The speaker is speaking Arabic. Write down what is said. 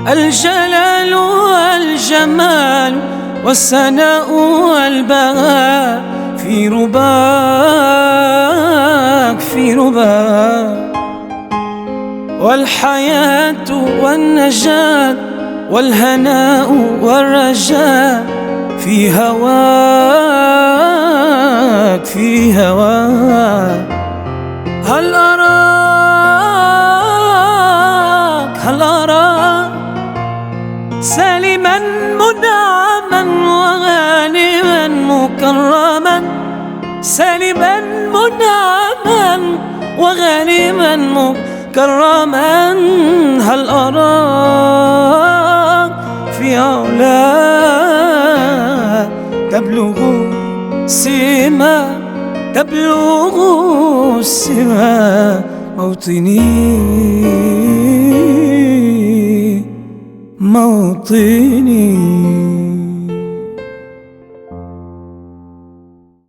الجلال والجمال والثناء والبهاء في رباك في رباك، والحياة والنجاة والهناء والرجاء في هواك في هواك. هل أراك سالما منعما وغانما مكرما، سالما منعما وغانما مكرما. هل أراك في علاك تبلغ السما تبلغ السما موطني